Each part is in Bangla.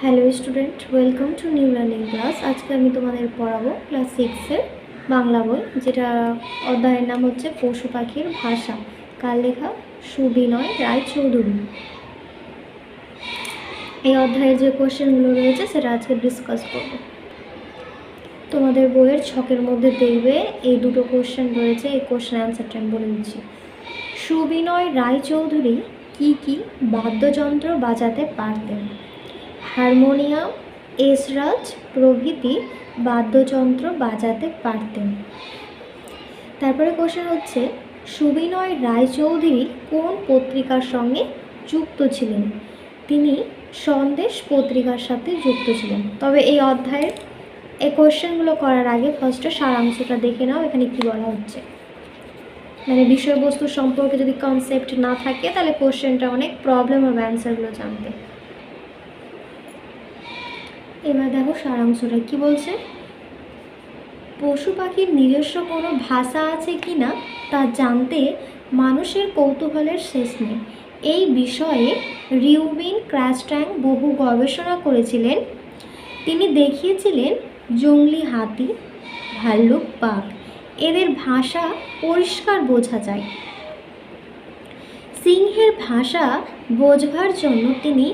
Hello student, welcome to new learning class. আজকে আমি তোমাদের পড়াবো ক্লাস 6-এর বাংলা বই, যেটা অধ্যায়ের নাম হচ্ছে পশু পাখির ভাষা। কার লেখা? সুবিনয় রায়চৌধুরী। এই অধ্যায়ের যে কোশ্চেনগুলো রয়েছে সেটা আজকে ডিসকাস করব। তোমাদের বইয়ের ছকের মধ্যে দেখবে এই দুটো কোশ্চেন রয়েছে। এই কোশ্চেন অ্যান্সারটা আমি বলে দিচ্ছি। সুবিনয় রায়চৌধুরী কি কি বাদ্যযন্ত্র বাজাতে পারতেন? হারমোনিয়াম, এসরাজ প্রভৃতি বাদ্যযন্ত্র বাজাতে পারতেন। তারপরে কোশ্চেন হচ্ছে, সুবিনয় রায়চৌধুরী কোন পত্রিকার সঙ্গে যুক্ত ছিলেন? তিনি সন্দেশ পত্রিকার সাথে যুক্ত ছিলেন। তবে এই অধ্যায়ের এই কোশ্চেনগুলো করার আগে ফার্স্টে সারাংশটা দেখে নাও, এখানে কী বলা হচ্ছে। মানে বিষয়বস্তু সম্পর্কে যদি কনসেপ্ট না থাকে তাহলে কোশ্চেনটা অনেক প্রবলেম হবে অ্যান্সারগুলো জানতে। এবার দেখো সারাংশটা কি বলছে। পশু পাখির নিজস্ব কোনো ভাষা আছে কি না তা জানতে মানুষের কৌতূহলের শেষ নেই। এই বিষয়ে রিউবিন ক্র্যাস্ট্যাং বহু গবেষণা করেছিলেন। তিনি দেখিয়েছিলেন জংলি হাতি, ভাল্লুক, বাঘ এদের ভাষা পরিষ্কার বোঝা যায়। সিংহের ভাষা বোঝবার জন্য তিনি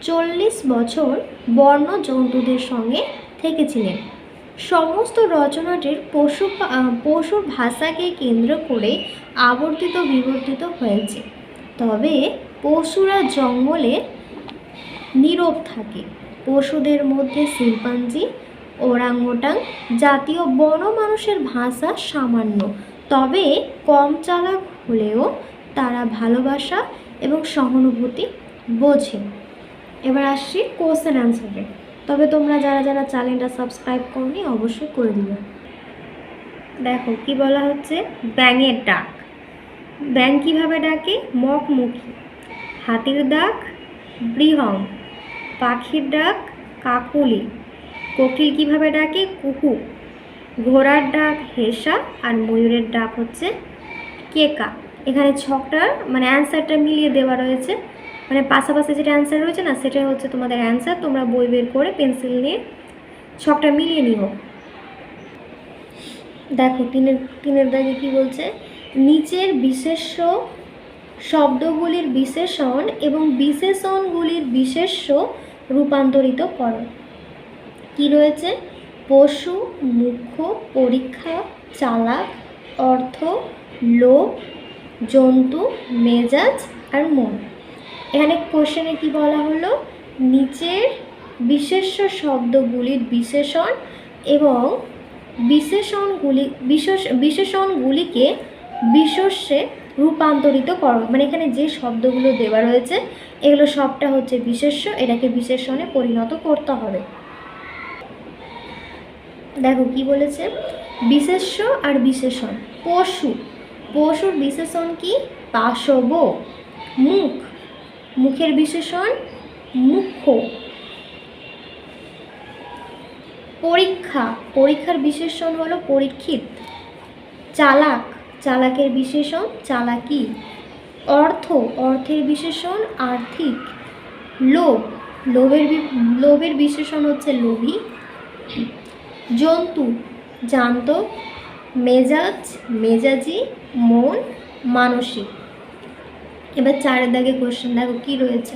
40 বছর বন্য জন্তুদের সঙ্গে থেকেছিলেন। সমস্ত রচনাটির পশুর ভাষাকে কেন্দ্র করে আবর্তিত বিবর্তিত হয়েছে। তবে পশুরা জঙ্গলে নীরব থাকে। পশুদের মধ্যে শিম্পাঞ্জি, ওরাংওটাং জাতীয় বন মানুষের ভাষা সামান্য, তবে কম চালাক হলেও তারা ভালোবাসা এবং সহানুভূতি বোঝে। এবার আসছি কোশ্চেন অ্যান্সারে। তবে তোমরা যারা যারা চ্যানেলটা সাবস্ক্রাইব করনি অবশ্যই করে দিও। দেখো কি বলা হচ্ছে, ব্যাঙের ডাক। ব্যাঙ কীভাবে ডাকে? মকমুখী। হাতির ডাক বৃহং। পাখির ডাক কাকলি। কোকিল কীভাবে ডাকে? কুহু। ঘোড়ার ডাক হেসা। আর ময়ূরের ডাক হচ্ছে কেকা। এখানে ছকটার মানে অ্যান্সারটা মিলিয়ে দেওয়া রয়েছে, মানে পাশাপাশি যেটা অ্যান্সার রয়েছে না সেটাই হচ্ছে তোমাদের অ্যান্সার। তোমরা বই বের করে পেন্সিল নিয়ে ছকটা মিলিয়ে নিও। দেখো তিনের দাগে কি বলছে, নিচের বিশেষ্য শব্দগুলির বিশেষণ এবং বিশেষণগুলির বিশেষ্য রূপান্তরিত করো। কি রয়েছে? পশু, মুখ্য, পরীক্ষা, চালাক, অর্থ, লোভ, জন্তু, মেজাজ আর মন। এখানে কোশ্চেনে কি বলা হলো, নিচের বিশেষ্য শব্দগুলির বিশেষণ এবং বিশেষণগুলিকে বিশেষ্যে রূপান্তরিত করো। মানে এখানে যে শব্দগুলো দেওয়া রয়েছে এগুলো সবটা হচ্ছে বিশেষ্য, এটাকে বিশেষণে পরিণত করতে হবে। দেখো কি বলেছে, বিশেষ্য আর বিশেষণ। পশুর বিশেষণ কি? পাশব। মুখের বিশেষণ মুখ্য। পরীক্ষার বিশেষণ হলো পরীক্ষিত। চালাকের বিশেষণ চালাকি। অর্থের বিশেষণ আর্থিক। লোভের বিশেষণ হচ্ছে লোভী। জন্তু জান্ত। মেজাজি। মন মানসিক। এবার 4 দাগে কোশ্চেন দেখো কি রয়েছে,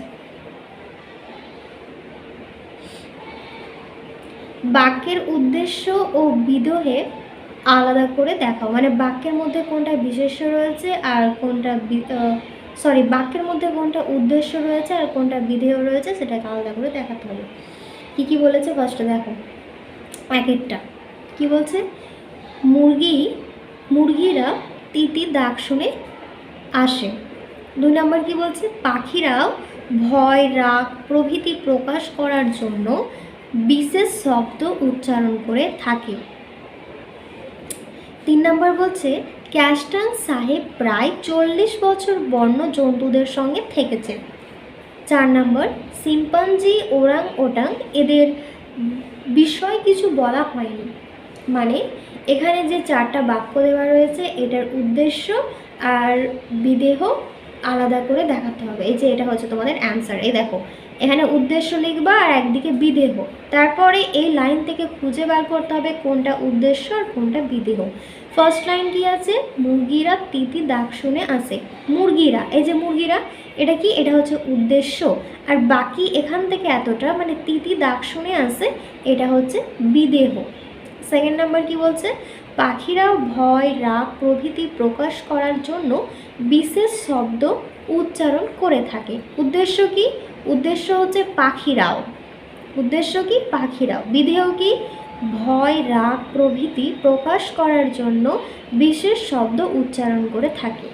বাক্যের উদ্দেশ্য ও বিধেয় আলাদা করে দেখাও। মানে বাক্যের মধ্যে কোনটা বিশেষ্য রয়েছে আর কোনটা বাক্যের মধ্যে কোনটা উদ্দেশ্য রয়েছে আর কোনটা বিধেয় রয়েছে সেটাকে আলাদা করে দেখাতে হবে। কি বলেছে ফার্স্টে দেখো, একটা কি বলছে, মুরগিরা তিতি ডাক শুনে আসে। 2 নম্বর কি বলছে, পাখিরাও ভয়, রাগ প্রভৃতি প্রকাশ করার জন্য বিশেষ শব্দ উচ্চারণ করে থাকে। 3 নম্বর বলছে, ক্যাস্টাং সাহেব প্রায় 40 বছর বন্য জন্তুদের সঙ্গে থেকেছে। 4 নম্বর, শিম্পাঞ্জি, ওরাং ওটাং এদের বিষয় কিছু বলা হয়নি। মানে এখানে যে 4টা বাক্য দেওয়া রয়েছে এটার উদ্দেশ্য আর বিধেয় আলাদা করে দেখাতে হবে। এই যে এটা হচ্ছে তোমাদের অ্যান্সার। এই দেখো এখানে উদ্দেশ্য লিখবা আর একদিকে বিদেহ। তারপরে এই লাইন থেকে খুঁজে বার করতে হবে কোনটা উদ্দেশ্য আর কোনটা বিদেহ। ফার্স্ট লাইন কি আছে, মুরগিরা তিতি ডাক শুনে আসে। মুরগিরা, এই যে মুরগিরা, এটা কি, এটা হচ্ছে উদ্দেশ্য। আর বাকি এখান থেকে এতটা মানে তিতি ডাক শুনে আসে, এটা হচ্ছে বিদেহ। সেকেন্ড নাম্বার কি বলছে, পাখিরা ভয়, রাগ প্রভৃতি প্রকাশ করার জন্য বিশেষ শব্দ উচ্চারণ করে থাকে। উদ্দেশ্য কি, উদ্দেশ্য হচ্ছে পাখিরাও, উদ্দেশ্য কি পাখিরাও। বিধেয় কি, ভয়, রাগ প্রভৃতি প্রকাশ করার জন্য বিশেষ শব্দ উচ্চারণ করে থাকে।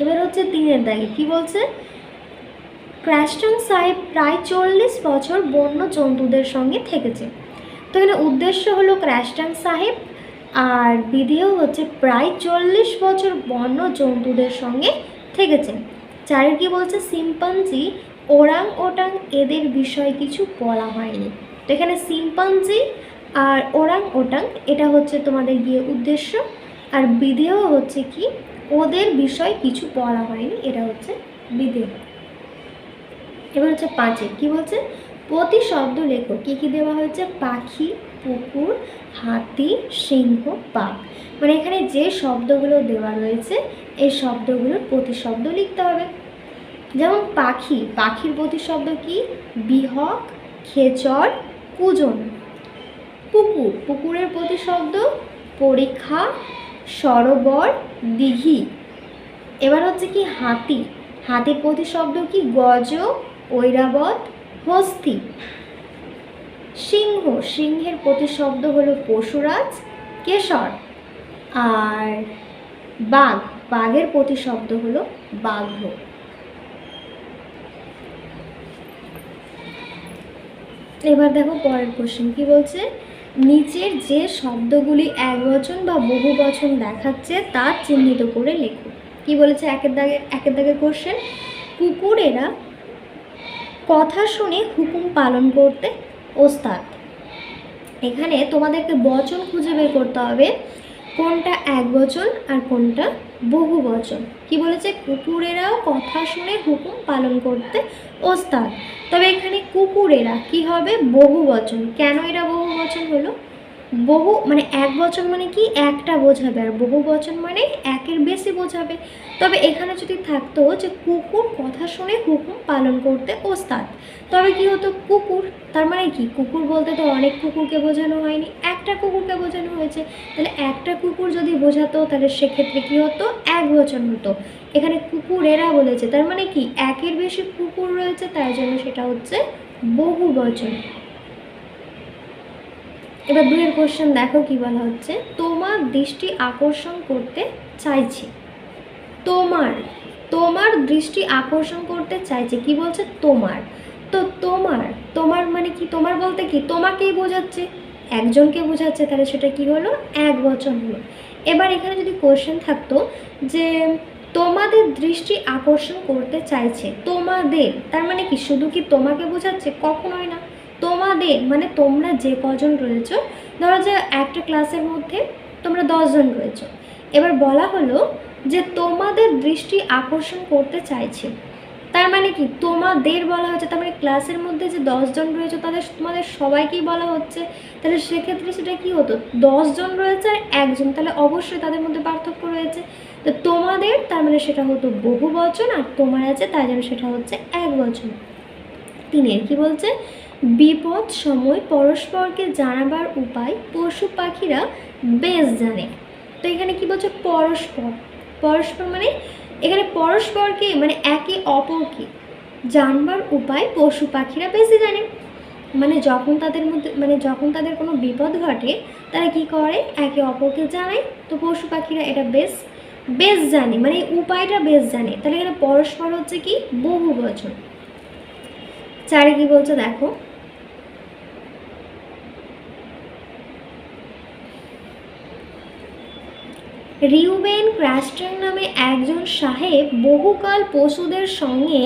এবার হচ্ছে 3 দাগে কি বলছে, ক্র্যাস্টন সাহেব প্রায় 40 বছর বন্য জন্তুদের সঙ্গে থেকেছে। তো এখানে উদ্দেশ্য হলো ক্র্যাস্টন সাহেব, আর বিধেয় হচ্ছে প্রায় 40 বছর বন্য জন্তুদের সঙ্গে থেকেছেন। 4 কি বলছে, সিম্পাঞ্জি, ওরাং ওটাং এদের বিষয়ে কিছু বলা হয়নি। তো এখানে সিম্পাঞ্জি আর ওরাং ওটাং এটা হচ্ছে তোমাদের গিয়ে উদ্দেশ্য, আর বিধেয় হচ্ছে কি ওদের বিষয় কিছু বলা হয়নি, এটা হচ্ছে বিধেয়। এবার হচ্ছে 5 কি বলছে, প্রতি শব্দ লেখো। কি কি দেওয়া হয়েছে, পাখি, পুকুর, হাতি, সিংহ, বাঘ। মানে এখানে যে শব্দগুলো দেওয়া রয়েছে এই শব্দগুলোর প্রতিশব্দ লিখতে হবে। যেমন পাখি, পাখির প্রতিশব্দ কি, বিহক, খেচর, কুজন। পুকুর, পুকুরের প্রতিশব্দ পরীক্ষা, সরোবর, দিঘি। এবার হচ্ছে কি হাতি, হাতির প্রতিশব্দ কি, গজ, ঐরাবত, হস্তি। সিংহ, সিংহের প্রতিশব্দ হলো পশুরাজ, কেশর। আর বাঘ, বাঘের প্রতিশব্দ হলো বাঘ্র। এবার দেখো পরের কোশ্চেন কি বলছে, নিচের যে শব্দগুলি একবচন বা বহু বচন দেখাচ্ছে তা চিহ্নিত করে লেখো। কি বলেছে, একের দাগের কোশ্চেন, কুকুরেরা কথা শুনে হুকুম পালন করতে ওস্তাদ। এখানে তোমাদেরকে বচন খুঁজে বের করতে হবে কোনটা একবচন আর কোনটা বহু বচন। কি বলেছে, কুকুরেরাও কথা শুনে হুকুম পালন করতে ওস্তাদ। তবে এখানে কুকুরেরা কি হবে, বহু বচন। কেন এরা বহু বচন হলো, বহু মানে এক বচন মানে কি একটা বোঝাবে, আর বহু বচন মানে একের বেশি বোঝাবে। তবে এখানে যদি থাকতো যে কুকুর কথা শুনে হুকুম পালন করতে ওস্তাদ, তবে কি হতো, কুকুর তার মানে কি, কুকুর বলতে তো অনেক কুকুরকে বোঝানো হয়নি, একটা কুকুরকে বোঝানো হয়েছে। তাহলে একটা কুকুর যদি বোঝাতো তাহলে সেক্ষেত্রে কি হতো, এক বচন হতো। এখানে কুকুরেরা বলেছে তার মানে কি একের বেশি কুকুর রয়েছে, তাই জন্য সেটা হচ্ছে বহু বচন। এবার 2 কোশ্চেন দেখো কি বলা হচ্ছে, তোমার দৃষ্টি আকর্ষণ করতে চাইছি। তোমার, তোমার দৃষ্টি আকর্ষণ করতে চাইছে, কি বলছে, তোমার। তো তোমার, তোমার মানে কি, তোমার বলতে কি তোমাকেই বোঝাচ্ছে, একজনকে বোঝাচ্ছে, তাহলে সেটা কি হলো, এক বচন হলো। এবার এখানে যদি কোশ্চেন থাকতো যে তোমাদের দৃষ্টি আকর্ষণ করতে চাইছে, তোমাদের তার মানে কি শুধু কি তোমাকে বোঝাচ্ছে, কখনোই না। তোমাদের মানে তোমরা যে কজন রয়েছো, ধরো যে একটা ক্লাসের মধ্যে তোমরা 10 জন রয়েছো। এবার বলা হলো যে তোমাদের দৃষ্টি আকর্ষণ করতে চাইছে, তার মানে কি তোমাদের বলা হচ্ছে, তার মানে ক্লাসের মধ্যে যে 10 জন রয়েছে তাদের তোমাদের সবাইকেই বলা হচ্ছে। তাহলে সেক্ষেত্রে সেটা কি হতো, 10 জন রয়েছে আর একজন, তাহলে অবশ্যই তাদের মধ্যে পার্থক্য রয়েছে। তো তোমাদের তার মানে সেটা হতো বহু বচন, আর তোমার আছে তাই জন্য সেটা হচ্ছে এক বচন। 3 কি বলছে, বিপদ সময় পরস্পরকে জানাবার উপায় পশু পাখিরা বেশ জানে। তো এখানে কি বলছে, পরস্পর, পরস্পর মানে এখানে পরস্পরকে মানে একে অপরকে জানবার উপায় পশু পাখিরা বেশি জানে। মানে যখন তাদের মধ্যে মানে যখন তাদের কোনো বিপদ ঘটে তারা কি করে, একে অপরকে জানায়। তো পশু পাখিরা এটা বেশ বেশ জানে, মানে উপায়টা বেশ জানে। তাহলে এখানে পরস্পর হচ্ছে কি বহু বচন। 4 কি বলছে দেখো, রিউবেন ক্র্যাস্টন নামে একজন সাহেব বহুকাল পশুদের সঙ্গে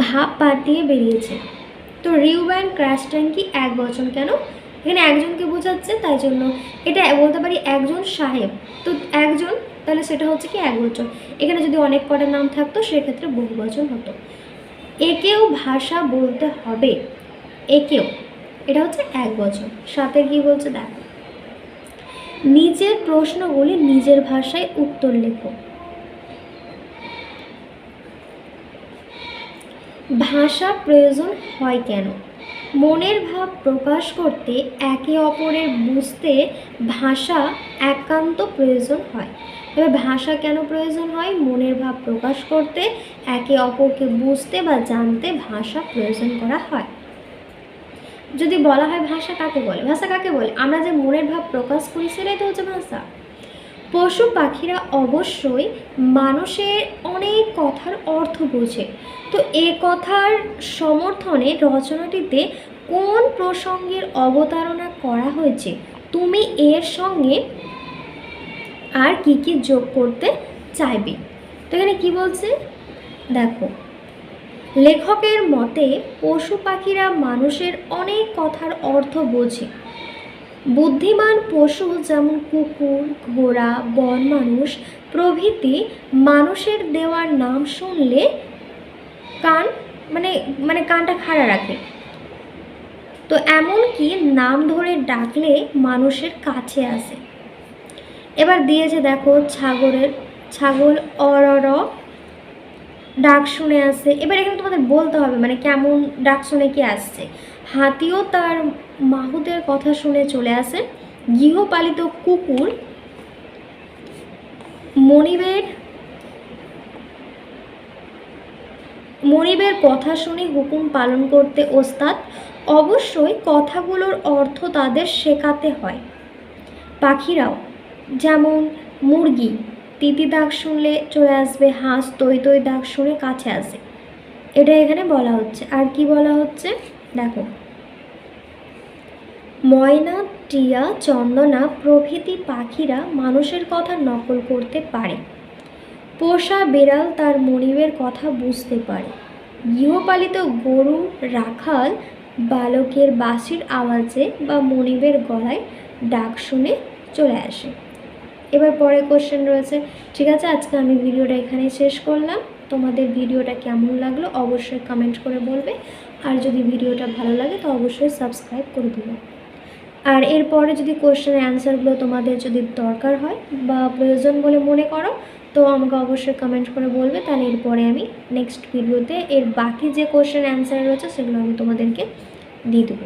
ভাব পাঠিয়ে বেরিয়েছে। তো রিউবেন ক্র্যাস্টন কি এক বচন, কেন, এখানে একজনকে বোঝাচ্ছে তাই জন্য এটা বলতে পারি একজন সাহেব। তো একজন, তাহলে সেটা হচ্ছে কি এক বচন। এখানে যদি অনেক কটা নাম থাকতো সেক্ষেত্রে বহু বচন হতো। একেও ভাষা বলতে হবে, একেও, এটা হচ্ছে 1 বছর। সাথে কি বলছে দেখো, নিজের প্রশ্নগুলি নিজের ভাষায় উত্তর লেখো। ভাষা প্রয়োজন হয় কেন? মনের ভাব প্রকাশ করতে একে অপরের বুঝতে ভাষা একান্ত প্রয়োজন হয়। তবে ভাষা কেন প্রয়োজন হয়? মনের ভাব প্রকাশ করতে একে অপরকে বুঝতে বা জানতে ভাষা প্রয়োজন করা হয়। যদি বলা হয় ভাষা কাকে বলে, ভাষা কাকে বলে? আমরা যে মনের ভাব প্রকাশ করি সেটাই তো হচ্ছে ভাষা। পশু পাখিরা অবশ্যই মানুষের অনেক কথার অর্থ বোঝে। তো এ কথার সমর্থনে রচনাটিতে কোন প্রসঙ্গের অবতারণা করা হয়েছে, তুমি এর সঙ্গে আর কি কি যোগ করতে চাইবে? তো এখানে কি বলছে দেখো, লেখকের মতে পশু পাখিরা মানুষের অনেক কথার অর্থ বোঝে। বুদ্ধিমান পশু যেমন কুকুর, ঘোড়া, বন মানুষ প্রভৃতি মানুষের দেওয়ার নাম শুনলে কান মানে কানটা খাড়া রাখে। তো এমনকি নাম ধরে ডাকলে মানুষের কাছে আসে। এবার দিয়েছে দেখো, ছাগল অরর ডাক শুনে আসে। এবার এখানে তোমাদের বলতে হবে মানে কেমন ডাক শুনে কি আসছে। হাতিও তার মাহুতের কথা শুনে চলে আসে। গৃহপালিত কুকুর মনিবের কথা শুনে হুকুম পালন করতে ওস্তাদ। অবশ্যই কথাগুলোর অর্থ তাদের শেখাতে হয়। পাখিরাও যেমন মুরগি তিতি ডাক শুনলে চলে আসবে, হাঁস তৈ তৈ ডাক শুনে কাছে আসে। এটা এখানে বলা হচ্ছে। আর কি বলা হচ্ছে দেখো, ময়না, টিয়া, চন্দনা প্রভৃতি পাখিরা মানুষের কথা নকল করতে পারে। পোষা বিড়াল তার মনিবের কথা বুঝতে পারে। গৃহপালিত গরু রাখাল বালকের বাঁশির আওয়াজে বা মনিবের গলায় ডাক শুনে চলে আসে। এবার পরে কোশ্চেন রয়েছে। ঠিক আছে, আজকে আমি ভিডিওটা এখানে শেষ করলাম। তোমাদের ভিডিওটা কেমন লাগলো অবশ্যই কমেন্ট করে বলবে। আর যদি ভিডিওটা ভালো লাগে তো অবশ্যই সাবস্ক্রাইব করে দেবে। আর এরপরে যদি কোশ্চেনের অ্যান্সারগুলো তোমাদের যদি দরকার হয় বা প্রয়োজন বলে মনে করো তো আমাকে অবশ্যই কমেন্ট করে বলবে। তাহলে এরপরে আমি নেক্সট ভিডিওতে এর বাকি যে কোশ্চেন অ্যান্সার রয়েছে সেগুলো আমি তোমাদেরকে দিয়ে দেবো।